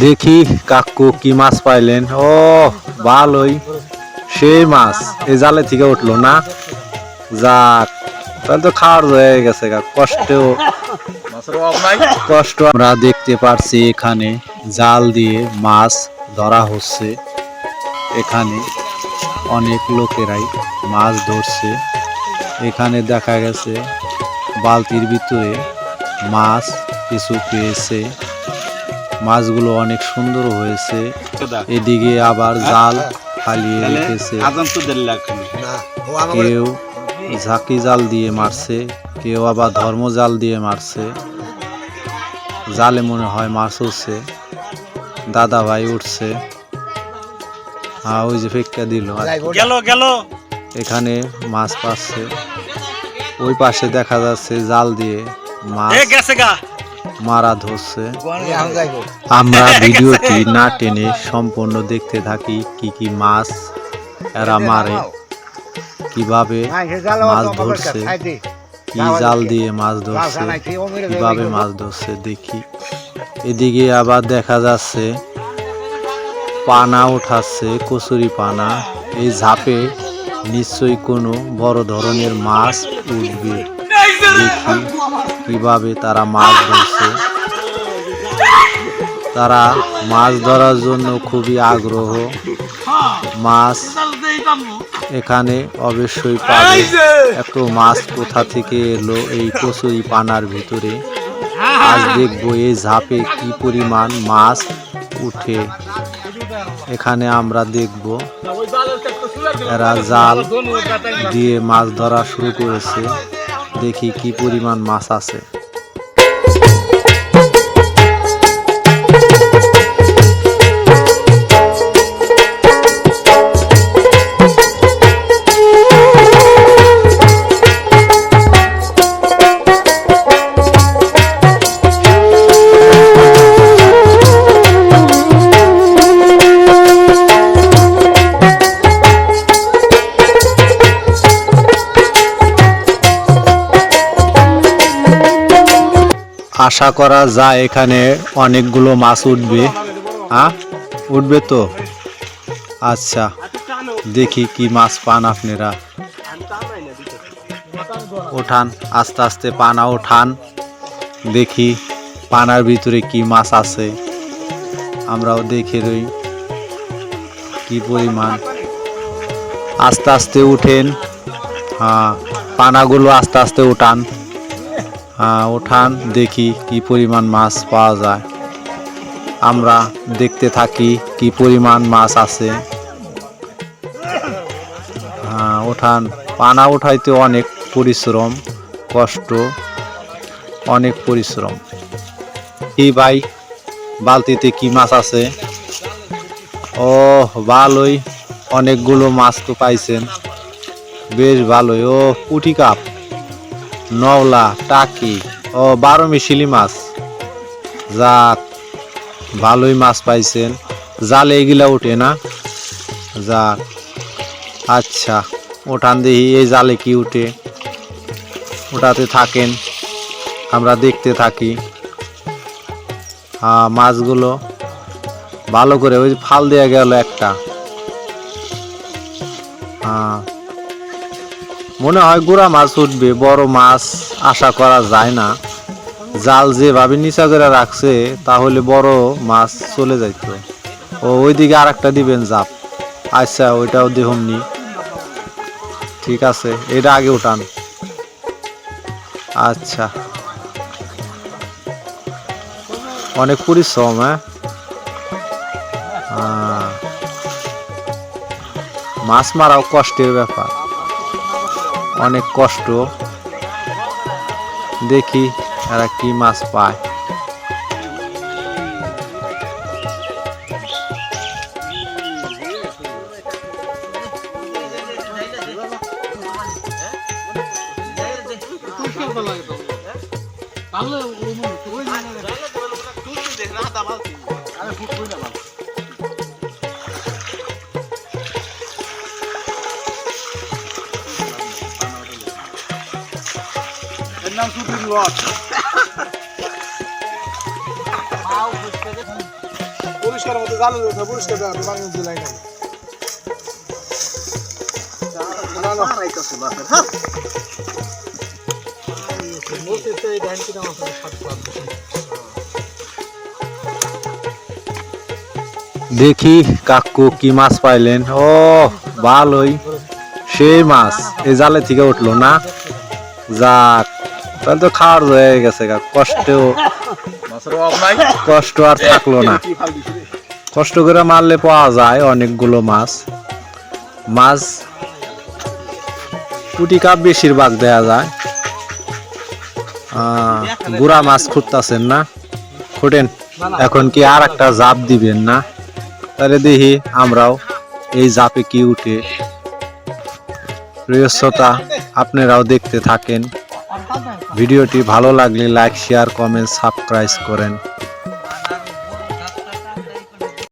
দেখি কাকু কি মাছ পাইলেন। ও ভালোই, সেই মাছ এই জালে থেকে উঠলো না। যাক, তাহলে তো খাওয়ার হয়ে গেছে। কষ্ট আমরা দেখতে পারছি এখানে জাল দিয়ে মাছ ধরা হচ্ছে। এখানে অনেক লোকেরাই মাছ ধরছে। এখানে দেখা গেছে বালতির ভিতরে মাছ কিছু পেয়েছে। মাছগুলো অনেক সুন্দর হয়েছে। এদিকে আবার জাল ফালিয়ে রেখেছে। কেউ ঝাঁকি জাল দিয়ে মারছে, কেউ আবার ধর্ম জাল দিয়ে মারছে। জালে মনে হয় মাছ উঠছে। দাদা ভাই উঠছে। হ্যাঁ, ওই যে ফেক্কা দিল। এখানে মাছ পাচ্ছে। ওই পাশে দেখা যাচ্ছে জাল দিয়ে মাছ মারা ধরছে। আমরা ভিডিওটি না টেনে সম্পূর্ণ দেখতে থাকি কি কি মাছ এরা মারে, কিভাবে মাছ ধরছে, কি জাল দিয়ে মাছ ধরছে, কিভাবে মাছ ধরছে দেখি। এদিকে আবার দেখা যাচ্ছে পানা উঠাচ্ছে, কচুরি পানা। এই ঝাপে নিশ্চয়ই কোনো বড় ধরনের মাছ উঠবে। দেখি কিভাবে তারা মাছ ধরছে। তারা মাছ ধরার জন্য খুবই আগ্রহ। মাছ এখানে অবশ্যই পাবে। এত মাছ কোথা থেকে এলো এই কচুরি পানার ভিতরে? আজ দেখবো এই ঝাপে কি পরিমাণ মাছ উঠে। এখানে আমরা দেখব এরা জাল দিয়ে মাছ ধরা শুরু করেছে। দেখি কি পরিমাণ মাছ আছে। আশা করা যায় এখানে অনেকগুলো মাছ উঠবে। হ্যাঁ, উঠবে তো। আচ্ছা, দেখি কি মাছ পান আপনারা। ওঠান, আস্তে আস্তে পানা ওঠান। দেখি পানার ভিতরে কি মাছ আছে। আমরাও দেখে রই কি পরিমাণ। আস্তে আস্তে উঠেন। হ্যাঁ, পানাগুলো আস্তে আস্তে উঠান। ওঠান, দেখি কি পরিমাণ মাছ পাওয়া যায়। আমরা দেখতে থাকি কি পরিমাণ মাছ আছে। ওঠান। পানা উঠাইতে অনেক পরিশ্রম, কষ্ট, অনেক পরিশ্রম। কি ভাই, বালতিতে কি মাছ আছে? ও ভালোই, অনেকগুলো মাছ তো পাইছেন, বেশ ভালোই। ও পুঁটি কাপ, নওলা, টাকি, ও 12 মিশিলি মাছ। যাক, ভালোই মাছ পাইছেন। জালে এগুলা উঠে না? যাক, আচ্ছা, ওঠান দেখি এই জালে কি উঠে। ওটাতে থাকেন, আমরা দেখতে থাকি। মাছগুলো ভালো করে ওই ফাল দেওয়া গেল একটা। মনে হয় গুড়া মাছ উঠবে, বড় মাছ আশা করা যায় না। জাল যেভাবে নিচা করে রাখছে তাহলে বড় মাছ চলে যাইত। ও ওইদিকে আর একটা দিবেন জাপ। আচ্ছা, ওইটাও দেখুননি। ঠিক আছে, এটা আগে উঠান। আচ্ছা, অনেক পরিশ্রম। মাছ মারাও কষ্টের ব্যাপার, অনেক কষ্ট। দেখি এরা কি মাছ পায়। পরিষ্কার মতো জাল পরিষ্কার জেলায় না দেখি কাকু কি মাছ পাইলেন। ও ভালোই, সেই মাছ এই জালে থেকে উঠলো না। যাক, তাহলে তো খাওয়ার হয়ে গেছে। কষ্ট আর থাকলো না। কষ্ট করে মারলে পাওয়া যায় অনেকগুলো মাছ। মাছ পুঁটি কাপ বেশিরভাগ দেয়া যায়। বুড়া মাছ খুঁজতেছেন না, খুঁটেন। এখন কি আর একটা জাপ দিবেন না? তাহলে দেখি আমরাও এই জাপে কি উঠে। প্রিয় শ্রোতা, আপনারাও দেখতে থাকেন। ভিডিওটি ভালো লাগলে লাইক, শেয়ার, কমেন্ট, সাবস্ক্রাইব করেন।